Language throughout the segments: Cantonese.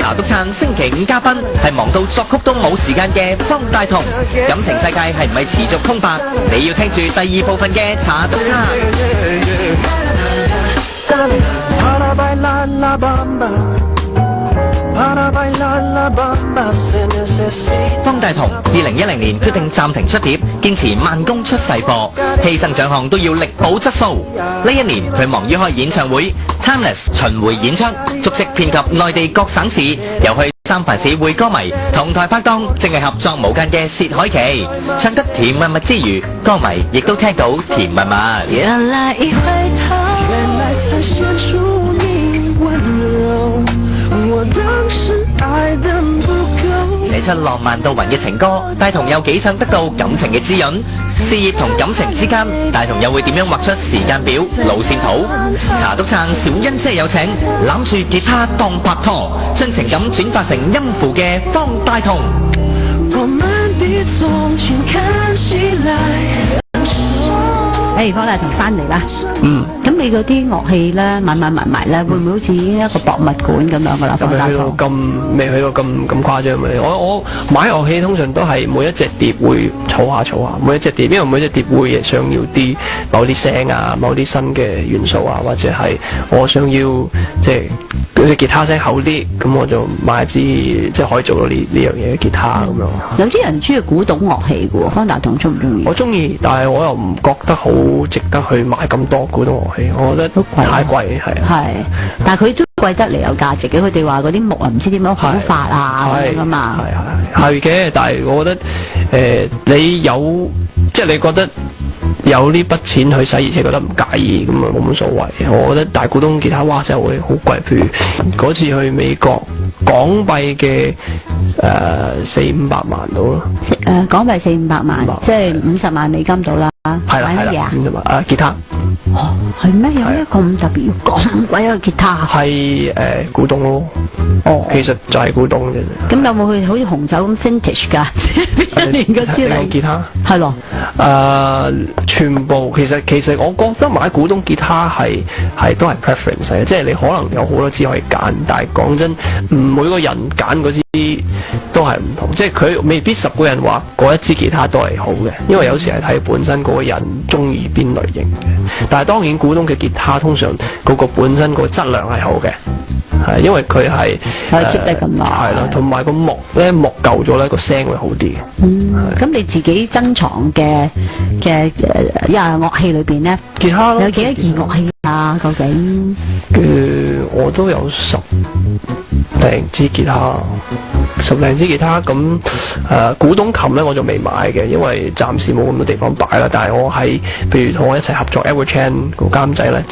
茶督撐星期五嘉賓係忙到作曲都冇時間嘅方大同，感情世界係唔係持續空白？你要聽住第二部分嘅茶督撐。方大同2010年決定暫停出碟，堅持慢工出細貨，犧牲獎項都要力保質素。呢一年佢忙於開演唱會 Timeless 巡迴演出，足跡遍及內地各省市，又去三藩市會歌迷，同台拍檔正係合作無間嘅薛凱琪，唱得甜蜜蜜之餘，歌迷亦都聽到甜蜜蜜。原來一回頭，原來才顯出你溫柔，我當時愛得不夠。寫出浪漫到暈嘅情歌，大同有幾想得到感情嘅滋潤？事業同感情之間，大同又會點樣畫出時間表、路線圖？茶督撐小欣姐有請，攬住吉他當拍拖，將情感轉化成音符嘅方大同。我們比從前看起來。方大同翻嚟啦，咁你嗰啲樂器咧，買埋咧，會唔會好似一個博物館咁樣噶啦？方大同未去到咁誇張嘅。我買樂器通常都係每一隻碟會儲下，每一隻碟，因為每一隻碟會想要啲某啲聲啊，某啲新嘅元素啊，或者係我想要即係嗰隻吉他聲厚啲，咁我就買一支即係可以做到呢樣嘢嘅吉他咁樣。有啲人中意古董樂器嘅喎，方大同中唔中意？我中意，但係我又唔覺得好值得去買咁多古董樂器，我覺得都太貴，係。係，但係佢都貴得嚟有價值嘅，佢哋話嗰啲木啊唔知點樣好法啊咁樣噶嘛。係嘅，但係我覺得你有即係你覺得有呢筆錢去使，而且覺得唔介意咁啊，冇乜所謂。我覺得大古董吉他哇真係會好貴，譬如嗰次去美國港幣嘅400-500萬到咯。港幣400-500萬，即係50萬美金到啦。係啦，50萬吉他。哦，係咩？有咩咁特別要咁貴一個吉他？係古董咯。哦，其實就係古董嘅。咁有冇去好似紅酒咁 vintage 㗎？邊一年嗰支嚟？吉他係咯。全部其實我覺得買古董吉他係都係 preference 嘅，即係你可能有好多支可以揀，但係講真，每個人揀嗰支都係唔同，即係佢未必10個人話嗰一支吉他都係好嘅，因為有時係睇本身嗰個人中意邊類型嘅。但係當然古董嘅吉他通常嗰個本身個質量係好嘅。係，因為佢係 keep 得咁耐，係咯，同埋個木舊咗咧，個聲會好啲。咁你自己珍藏嘅樂器裏邊咧，吉他有幾多件樂器啊？究竟？我都有10零支吉他。10零支吉他咁古董琴咧我就未買嘅，因為暫時冇咁多地方擺啦。但係我係譬如同我一齊合作 Edward Chan 個監製咧，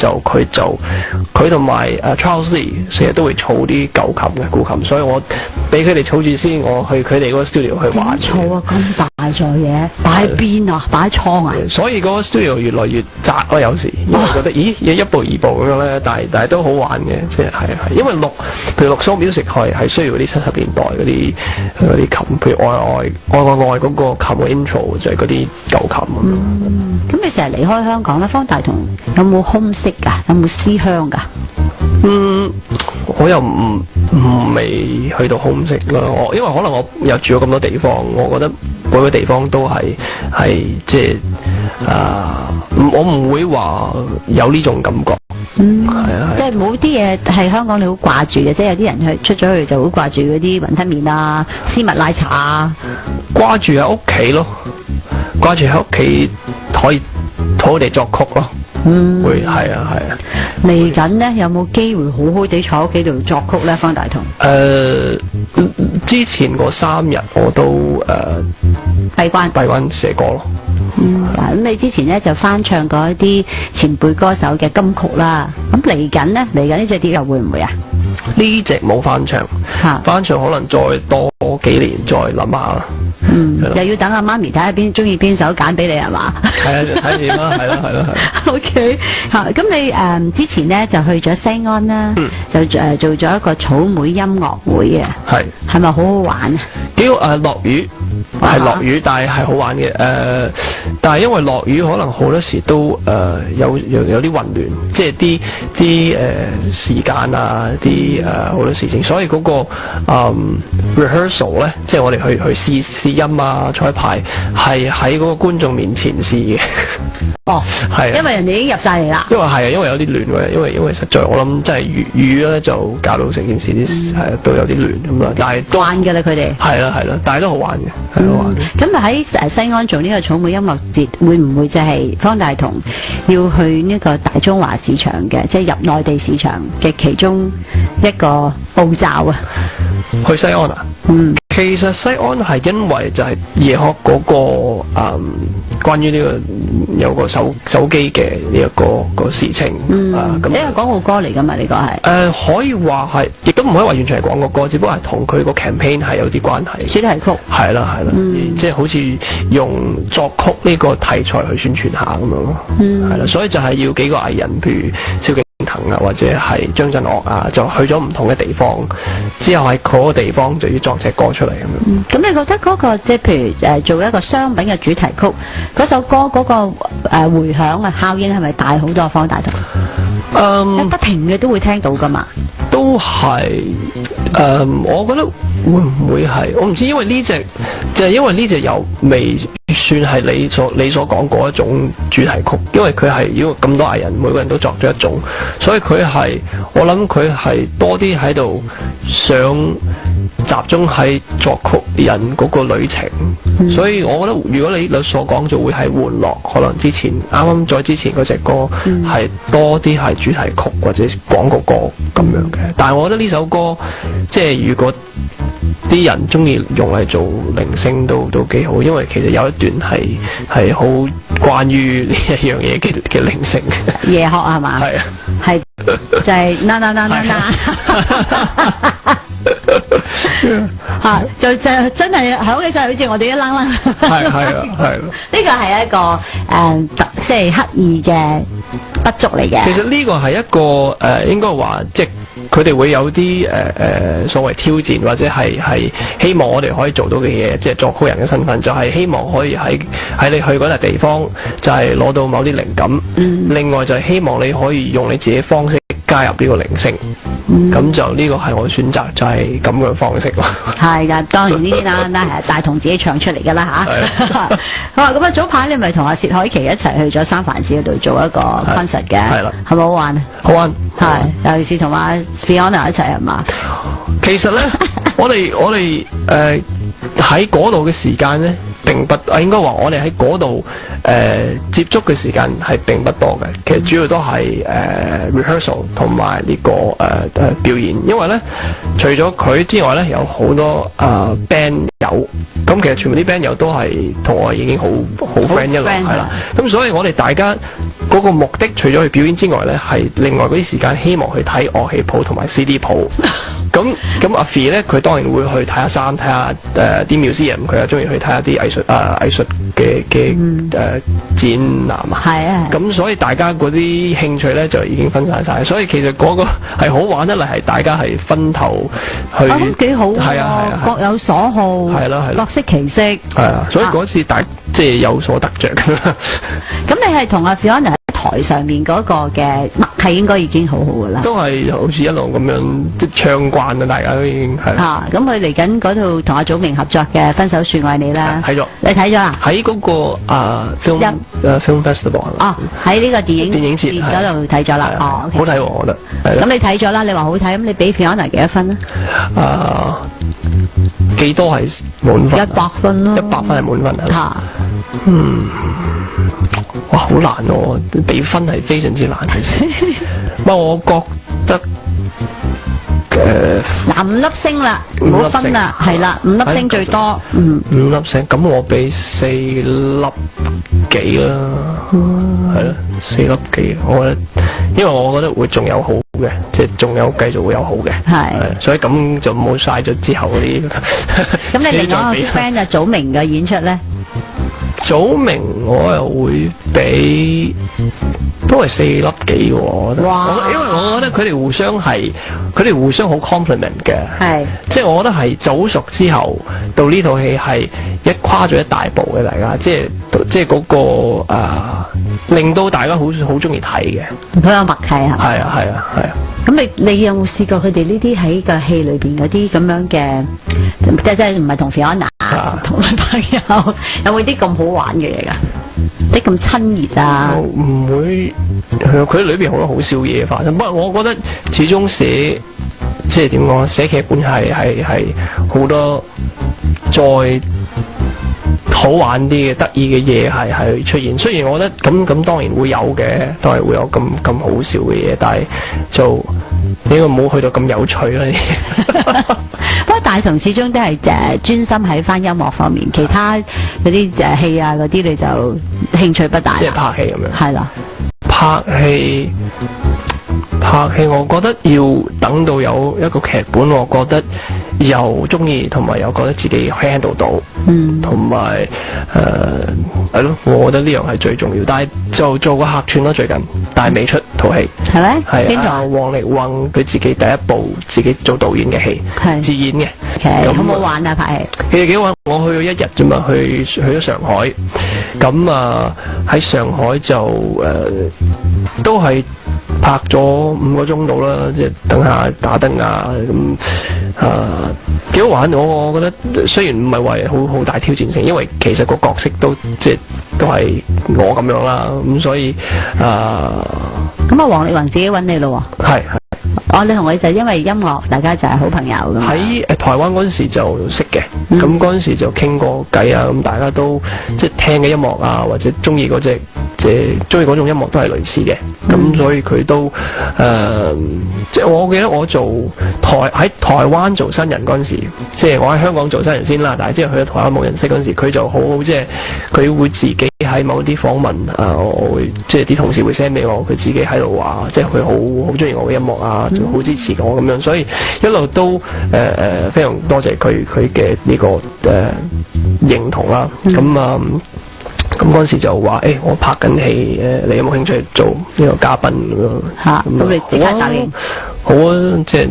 佢同埋Charles Lee 成日都會儲啲舊琴嘅古琴，所以我俾佢哋儲住先，我去佢哋嗰個 studio 去玩。儲啊，咁大座嘢擺喺邊啊？擺喺倉啊？所以嗰個 studio 越來越窄咯，有時因為覺得咦有一步二步咁樣咧，但係都好玩嘅，即係因為譬如錄 soul music 係需要嗰啲70年代嗰啲琴，譬如愛嗰個琴嘅 intro 就係嗰啲舊琴咁樣。咁你成日離開香港咧，方大同有冇homesick㗎？有冇思鄉㗎？我又未去到homesick咯，因為可能我又住咗咁多地方，我覺得每個地方都係即係我唔會話有呢種感覺。即係冇啲嘢係香港你好掛住嘅，即係有啲人出咗去就好掛住嗰啲雲吞麵啊、絲襪奶茶啊，掛住喺屋企咯，掛住喺屋企可以好地作曲咯。會係啊。嚟緊呢，有冇機會好好地坐喺屋企度作曲呢？方大同之前嗰3日我都閉關寫歌咯。咁你之前呢就翻唱過一啲前輩歌手嘅金曲啦。咁嚟緊呢隻碟又會唔會啊？呢隻冇翻唱，翻唱可能再多幾年再諗下啦。又要等阿媽咪睇下中意邊首揀俾你係嘛？係啊，睇點啦，係啦。OK， 咁你之前呢就去咗西安啦，就做咗一個草莓音樂會啊。係咪好好玩啊？幾好落雨，係落雨，但係好玩嘅。但係因為落雨，可能好多時都有啲混亂，即係啲時間啊，啲好多事情，所以嗰個rehearsal 咧，即係我哋去試音啊、彩排，係喺嗰個觀眾面前試嘅。哦，係啊，因為人哋已經入晒嚟啦。因為係啊，因為有啲亂嘅，因為實在我諗真係雨咧就搞到成件事啲都有啲亂咁啦。但係都慣㗎啦，佢哋係啦，但係都好玩嘅，係好玩嘅。咁啊喺西安做呢個草莓音樂節，會唔會就係方大同要去呢個大中華市場嘅，即係入內地市場嘅其中一個步驟啊？去西安啊？其實西安係因為就係夜學嗰個關於呢個有個手機嘅呢一個事情咁。呢個廣告歌嚟㗎嘛？呢個係可以話係，亦都唔可以話完全係廣告歌，只不過係同佢個 campaign 係有啲關係。主題曲係啦，即係好似用作曲呢個題材去宣傳下咁樣咯。係啦，所以就係要幾個藝人，譬如蕭敬騰啊，或者係張震岳啊，就去咗唔同嘅地方，之後喺嗰個地方就要作隻歌出嚟咁樣。咁你覺得嗰個即係譬如做一個商品嘅主題曲，嗰首歌嗰個迴響啊效應係咪大好多？方大同不停嘅都會聽到㗎嘛？都係我覺得會唔會係？我唔知，因為呢隻就係因為呢隻又未算係你所講嗰一種主題曲，因為佢係因為咁多藝人，每個人都作咗一種，所以佢係我諗佢係多啲喺度想集中喺作曲人嗰個旅程，所以我覺得如果你所講就會係玩樂，可能之前啱啱再之前嗰隻歌係多啲係主題曲或者廣告歌咁樣嘅，但係我覺得呢首歌即係如果啲人中意用嚟做鈴聲都幾好，因為其實有一段係好關於呢一樣嘢嘅鈴聲。夜學係嘛？係啊，係就係嚇，就真係響起上好似我哋一啷啷。係咯。呢個係一個即係刻意嘅不足嚟嘅。其實呢個係一個應該話即係佢哋會有啲所謂挑戰，或者係希望我哋可以做到嘅嘢，即係作曲人嘅身份，就係希望可以喺你去嗰笪地方，就係攞到某啲靈感。另外就係希望你可以用你自己方式加入呢個鈴聲。咁就呢個係我選擇，就係咁嘅方式咯。係㗎，當然呢啲啦，係大同自己唱出嚟㗎啦嚇。好啊，咁啊早排你咪同阿薛凱琪一齊去咗三藩市嗰度做一個 concert 嘅，係啦，係咪好玩啊？好玩，係，尤其是同阿 Fiona 一齊係嘛？其實咧，我哋喺嗰度嘅時間咧，並不應該話我哋喺嗰度接觸嘅時間係並不多嘅。其實主要都係rehearsal 同埋呢個表演，因為咧除咗佢之外咧，有好多band 友，咁其實全部啲 band 友都係同我已經好 friend 一路係啦。咁所以我哋大家嗰個目的，除咗去表演之外咧，係另外嗰啲時間希望去睇樂器譜同埋 CD 譜。咁阿 Fee 咧，佢當然會去睇下衫，睇下啲 museum，佢又中意去睇下啲藝術嘅展覽啊。係啊。咁所以大家嗰啲興趣咧就已經分散晒，所以其實嗰個係好玩得嚟，係大家係分頭去。咁幾好喎！係啊，各有所好。係咯，各適其適。係啊，所以嗰次即係有所得着。咁你係同阿 Fiona台上面嗰個嘅默契應該已經好好噶啦，都係好似一路咁樣即係唱慣啦，大家都已經係。嚇，咁佢嚟緊嗰套同阿祖明合作嘅《分手說愛你》啦，睇咗，你睇咗啦？喺嗰個film festival 哦，喺呢個電影節嗰度睇咗啦。哦，好睇喎，我覺得。咁你睇咗啦？你話好睇，咁你俾 Fiona 幾多分啊？幾多係滿分？100分咯，100分係滿分啊！嚇，哇，好難喎！比分係非常之難嘅事。不過我覺得5粒星啦，唔好分啦，係啦，5粒星最多。5粒星，咁我俾4粒幾啦，係咯，4粒幾。我覺得，因為我覺得會仲有好嘅，即係仲有繼續會有好嘅。係，所以咁就唔好嘥咗之後嗰啲。咁你另外一個 friend 啊，祖明嘅演出咧？祖明我又會俾都係4粒幾喎，我覺得。哇！因為我覺得佢哋互相好 compliment 嘅。係。即係我覺得係早熟之後到呢套戲係跨咗一大步嘅，大家即係嗰個令到大家好中意睇嘅。好有默契係。係啊。咁你有冇試過佢哋呢啲喺個戲裏邊嗰啲咁樣嘅，即係唔係同 Fiona 同女朋友有冇啲咁好玩嘅嘢㗎？啲咁親熱啊？唔會，佢裏邊好多好笑嘢發生。不過我覺得始終寫即係點講，寫劇本係好多再好玩啲嘅得意嘅嘢係出現。雖然我覺得咁當然會有嘅，都係會有咁好笑嘅嘢，但係就應該冇去到咁有趣啦。不過大同始終都係專心喺翻音樂方面，其他嗰啲戲啊嗰啲你就興趣不大。即係拍戲咁樣。係啦，拍戲，我覺得要等到有一個劇本，我覺得又中意，同埋又覺得自己 handle 到，同埋係咯，我覺得呢樣係最重要。但係就做個客串咯，最近，但係未出套戲，係咪？係邊度？王力宏佢自己第一部自己做導演嘅戲，自演嘅。好唔好玩啊？拍戲其實幾好玩，我去咗1日啫嘛，去咗上海，咁喺上海就都係拍咗5個鐘度啦，即係等下打燈啊，咁幾好玩。我覺得雖然唔係話好大挑戰性，因為其實個角色都係我咁樣啦，咁所以咁王力宏自己揾你咯喎。係。你同佢就因為音樂，大家就係好朋友咁。喺台灣嗰陣時就識嘅，咁嗰陣時就傾過偈啊，咁大家都即係聽嘅音樂啊，或者中意嗰隻即係中意嗰種音樂都係類似嘅，咁所以佢都即係我記得我喺台灣做新人嗰陣時，即係我喺香港做新人先啦，但係即係去咗台灣冇人識嗰陣時，佢就好即係佢會自己喺某啲訪問我會即係啲同事會 send 俾我，佢自己喺度話，即係佢好中意我嘅音樂啊，好支持我咁樣，所以一路都非常多謝佢嘅呢個認同啦。咁嗰陣時就話我拍緊戲，你有冇興趣做呢個嘉賓咁樣？嚇，咁你即刻答應？好啊，即係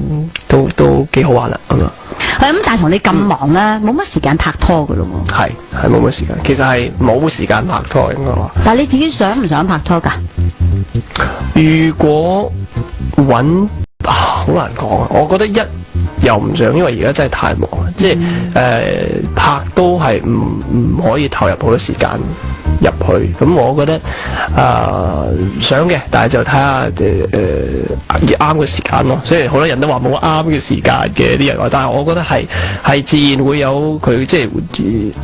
都幾好玩啦，咁啊。咁但係同你咁忙咧，冇乜時間拍拖噶咯喎。係冇乜時間，其實係冇時間拍拖應該話。但係你自己想唔想拍拖㗎？如果好難講啊！我覺得又唔想，因為而家真係太忙，即係拍都係唔可以投入好多時間入去。咁我覺得想嘅，但係就睇下啱嘅時間咯。所以好多人都話冇啱嘅時間嘅啲人話，但係我覺得係自然會有佢即係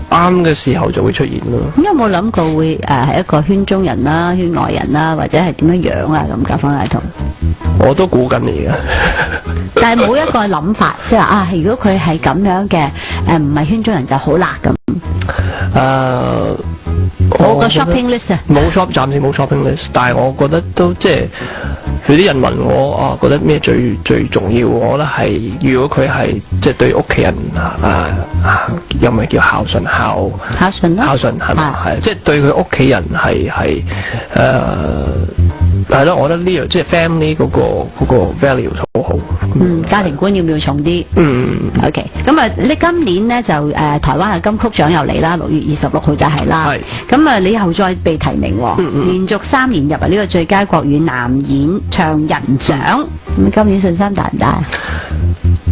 啱嘅時候就會出現咯。咁有冇諗過會係一個圈中人啦、圈外人啦，或者係點樣樣啊？咁夾翻大同。我都估緊你嘅，但係冇一個諗法，即係話如果佢係咁樣嘅，唔係圈中人就好辣咁。冇個 shopping list 啊，暫時冇 shopping list， 但係我覺得都即係有啲人問我覺得咩最重要？我覺得係如果佢係即係對屋企人又咪叫孝順孝順係咪？係即係對佢屋企人係係咯，我覺得呢樣即係 family 嗰個 value 好好。家庭觀要唔要重啲？OK， 咁你今年咧就台灣嘅金曲獎又嚟啦，6月26號就係啦。咁你又再被提名，連續3年入呢個最佳國語男演唱人獎。咁今年信心大唔大啊？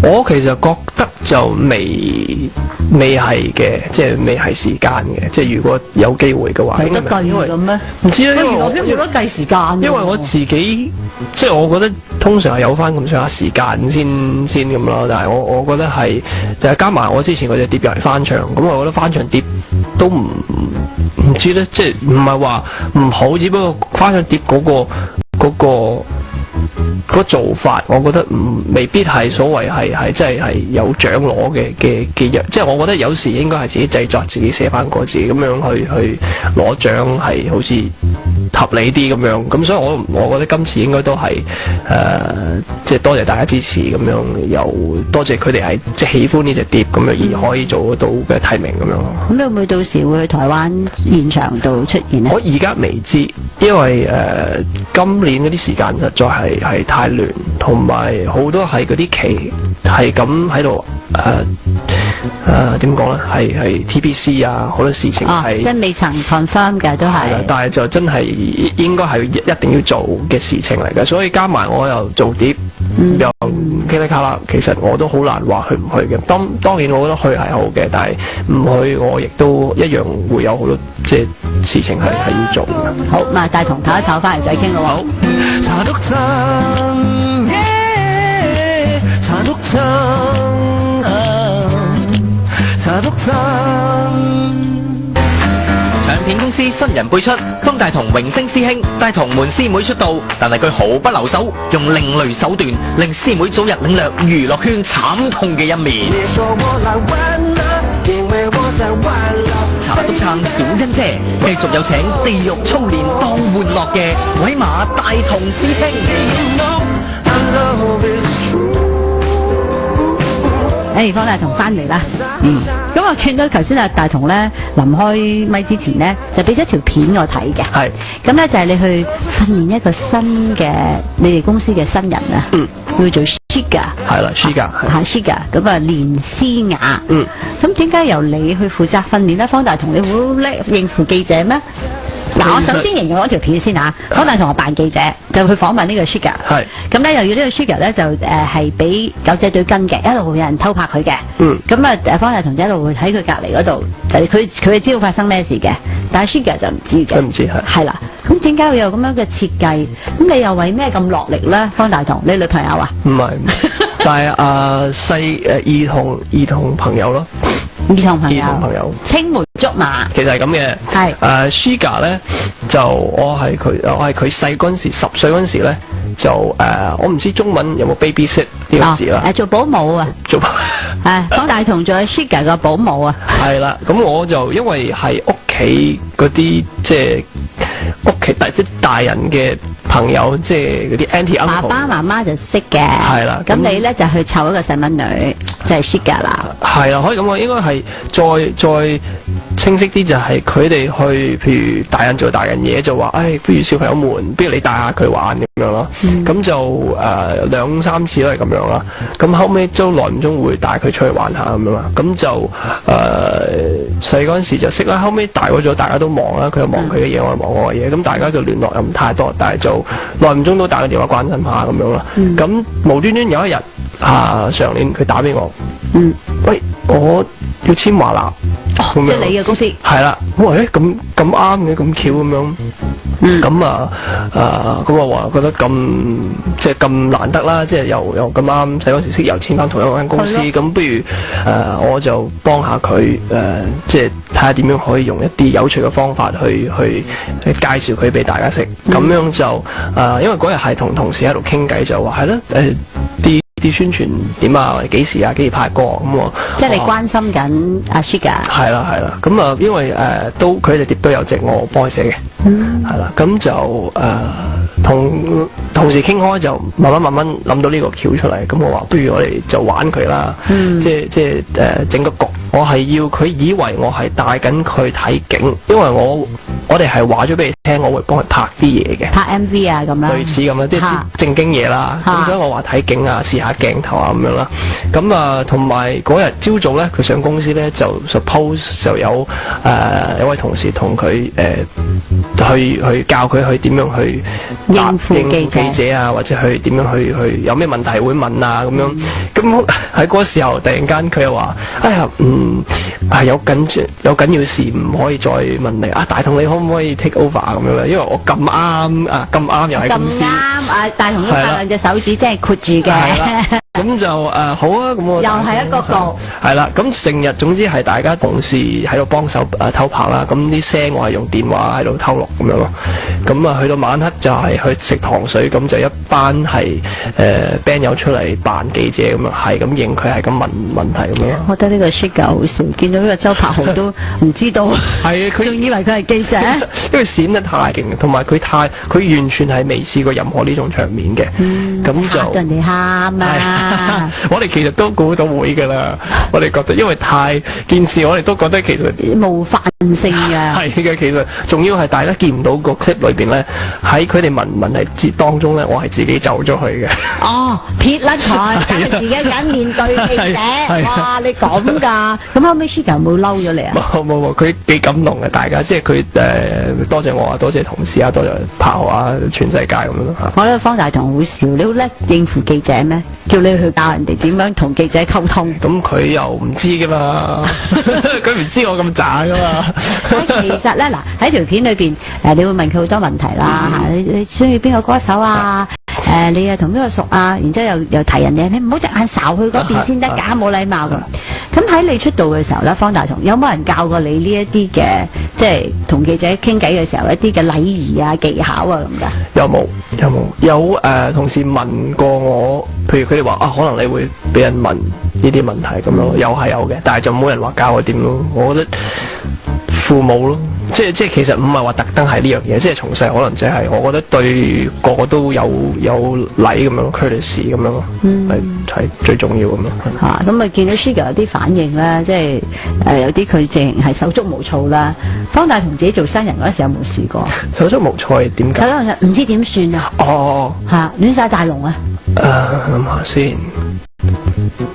我其實覺得就未係嘅，即係未係時間嘅。即係如果有機會嘅話，係得計咁咩？唔知啊，因為我冇得計時間。因為我自己即係我覺得通常係有翻咁上下時間先咁咯。但係我覺得係就係加埋我之前嗰隻碟入嚟翻唱，咁我覺得翻唱碟都唔知咧，即係唔係話唔好，只不過翻唱碟嗰個做法，我覺得未必係所謂係真係有獎攞嘅樣，即係我覺得有時應該係自己製作、自己寫翻歌詞咁樣去攞獎，係好似合理啲咁樣。咁所以我覺得今次應該都係即係多謝大家支持咁樣，又多謝佢哋係即係喜歡呢隻碟咁樣而可以做得到嘅提名咁樣咯。咁你會唔會到時會去台灣現場度出現呢？我而家未知，因為今年嗰啲時間實在係太亂，同埋好多係嗰啲期係咁喺度點講咧？係 TBC 啊，好多事情係、即係未曾 confirm 嘅都係。但係就真係應該係一定要做嘅事情嚟嘅，所以加埋我又做碟，又噼里卡啦，其實我都好難話去唔去嘅。當然我覺得去係好嘅，但係唔去我亦都一樣會有好多即係事情係要做嘅。好，咁大同唞一唞，翻嚟再傾咯喎。好。茶獨撐，茶獨撐，茶獨撐。唱片公司新人輩出，方大同榮升師兄帶同門師妹出道，但係佢毫不留手，用另類手段令師妹早日領略娛樂圈慘痛嘅一面。別說我來玩了，因為我在玩了。茶獨撐小欣姐繼續有請地獄操練當玩樂嘅鬼馬大同師兄。方大同翻嚟啦，咁我見到頭先大同咧臨開咪之前咧就俾咗條片我睇嘅，係咁咧就係你去訓練一個新嘅你哋公司嘅新人啊，叫做 Shiga， 係啦 Shiga 係 Shiga， 咁連詩雅，咁點解由你去負責訓練咧？方大同你好叻應付記者咩？嗱，我首先形容嗰條片先嚇，方大同我扮記者，就去訪問呢個 Shiga。係。咁咧，由於呢個 Shiga 咧就係俾狗仔隊跟嘅，一路會有人偷拍佢嘅。咁啊，方大同一路會喺佢隔離嗰度，就佢知道發生咩事嘅，但係 Shiga 就唔知嘅。佢唔知係。係啦。咁點解會有咁樣嘅設計？咁你又為咩咁落力咧？方大同，你女朋友啊？唔係，但係兒童朋友咯。兒童朋友，青梅竹馬，其實係咁嘅。係Shiga 咧，就我係佢細嗰陣時，10歲嗰陣時咧，就我唔知中文有冇 babysit 呢個字啦。做保姆啊。方大同做 Shiga 嘅保姆啊。係啦，咁我就因為係屋企嗰啲即係屋企即係大人嘅朋友，即係嗰啲 auntie uncle。爸爸媽媽就識嘅。係啦。咁你咧就去湊一個細蚊女，就係 Shiga 啦。係啦，可以咁講，應該係再清晰啲，就係佢哋去，譬如大人做大人嘢，就話，不如小朋友們，不如你帶下佢玩咁樣咯。咁就2、3次都係咁樣啦。咁後尾都耐唔中會帶佢出去玩下咁樣啦。咁就細嗰陣時就識啦。後尾大個咗，大家都忙啦，佢又忙佢嘅嘢，我又忙我嘅嘢。咁大家嘅聯絡又唔太多，但係就耐唔中都打個電話關心下咁樣啦。咁無端端有一日上年佢打俾我。喂，我要簽華納，即係你嘅公司。係啦，我話咁啱嘅，咁巧咁樣。咁我話覺得即係咁難得啦，即係又咁啱細嗰時識又簽翻同一間公司，咁不如我就幫下佢即係睇下點樣可以用一啲有趣嘅方法去介紹佢俾大家識。咁樣就因為嗰日係同同事喺度傾偈，就話係啦，啲宣傳點啊？幾時拍歌咁喎？即係你關心緊阿 Shiga。係啦。咁因為都佢哋碟都有隻我幫佢寫嘅。係啦。咁就同時傾開，就慢慢諗到呢個橋出嚟。咁我話不如我哋就玩佢啦。即係整個局。我係要佢以為我係帶緊佢睇景，因為我哋係話咗俾你聽，我會幫佢拍啲嘢嘅，拍 MV 啊咁樣，類似咁樣啲正經嘢啦。咁所以我話睇景啊，試下鏡頭啊咁樣啦。咁同埋嗰日朝早咧，佢上公司咧就 suppose 就有位同事同佢去教佢去點樣去應付記者啊，或者去點樣去有咩問題會問啊咁樣。咁喺嗰時候突然間佢又話：有緊要事唔可以再問你啊！大同你可唔可以 take over 咁樣咧？因為我咁啱又喺公司，咁啱大同都發兩隻手指，即係括住嘅。咁就好啊，咁我又係一個局。係啦，咁成日總之係大家同事喺度幫手偷拍啦，咁啲聲我係用電話喺度偷錄咁樣咯。咁啊去到晚黑就係去食糖水，咁就一班係band 友出嚟扮記者咁樣，係咁影佢，係咁問問題咁樣。我覺得呢個 Sugar 好笑，見到呢個周柏豪都唔知道，係佢仲以為佢係記者，因為閃得太勁，同埋佢完全係未試過任何呢種場面嘅，咁就嚇到人哋喊啊！我哋其實都估到會㗎啦，我哋覺得因為太件事，我哋都覺得其實冒犯性嘅。係嘅，其實仲要係大家見唔到個 clip 裏邊咧，喺佢哋問題節當中咧，我係自己走咗去嘅。哦，撇甩佢，等佢自己一個人面對記者。哇，你咁㗎？咁後尾 Sugar 有冇嬲咗你啊？冇，佢幾感動嘅，大家即係佢多謝我啊，多謝同事啊，多謝炮啊，全世界咁樣咯嚇。我覺得方大同好笑，你好叻應付記者咩？叫你去教人哋點樣同記者溝通。咁佢又唔知㗎嘛，佢唔知我咁渣㗎嘛。其實咧，嗱喺條片裏邊，你會問佢好多問題啦嚇，你中意邊個歌手啊？你又同邊個熟啊？然之後又提人哋，你唔好隻眼睄去嗰邊先得㗎，冇禮貌㗎。咁喺你出道嘅時候咧，方大同有冇人教過你呢一啲嘅，即係同記者傾偈嘅時候一啲嘅禮儀啊、技巧啊咁㗎？有同事問過我，譬如佢哋話啊，可能你會俾人問呢啲問題咁咯，有嘅，但係就冇人話教我點咯。我覺得父母咯，即係其實唔係話特登係呢樣嘢，即係從細可能即係我覺得對個個都有禮咁樣 courtesy 咁樣咯，係最重要咁咯。嚇，咁啊見到 Sugar 有啲反應啦，即係有啲佢淨係手足無措啦。方大同自己做新人嗰時有冇試過？手足無措係點解？手足唔知點算啊！哦，嚇，亂晒大龍啊！諗下先。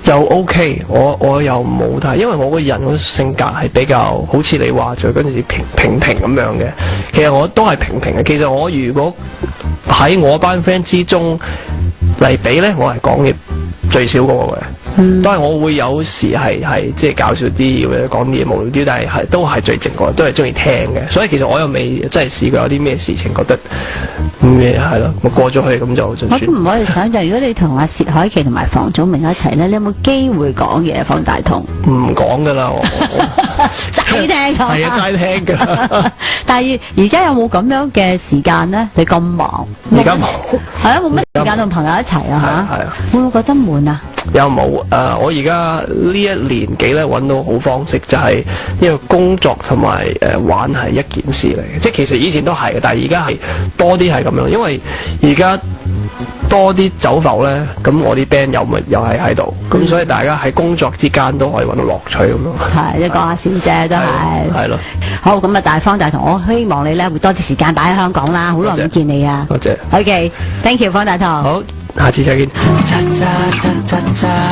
又 OK，我又冇睇，因為我個人個性格係比較好似你話咗嗰陣時平咁樣嘅。其實我都係平嘅。其實我如果喺我班 friend 之中嚟比咧，我係講嘢最少嗰個嘅。當然我會有時係即係搞笑啲，或者講啲嘢無聊啲，但係都係最靜個，都係中意聽嘅。所以其實我又未真係試過有啲咩事情覺得咩係咯，我過咗去咁就算。我都唔可以想象，如果你同阿薛凱琪同埋房祖名一齊咧，你有冇機會講嘢？方大同唔講噶啦，齋聽係啊，齋聽噶。但係而家有冇咁樣嘅時間咧？你咁忙，而家忙係啊，冇乜時間同朋友一齊啊嚇？係啊，會唔會覺得悶啊？有冇我而家呢一年幾咧揾到好方式，就係因為工作同埋玩係一件事嚟嘅，即係其實以前都係嘅，但係而家係多啲係咁樣，因為而家多啲走埠咧，咁我啲 band 又係喺度，咁所以大家喺工作之間都可以揾到樂趣咁咯。係，你講下笑啫，都係。係咯。好，咁啊，大方大同，我希望你咧會多啲時間擺喺香港啦，好耐冇見你啊。多謝。OK，thank you，方大同。好，下次再見。cha cha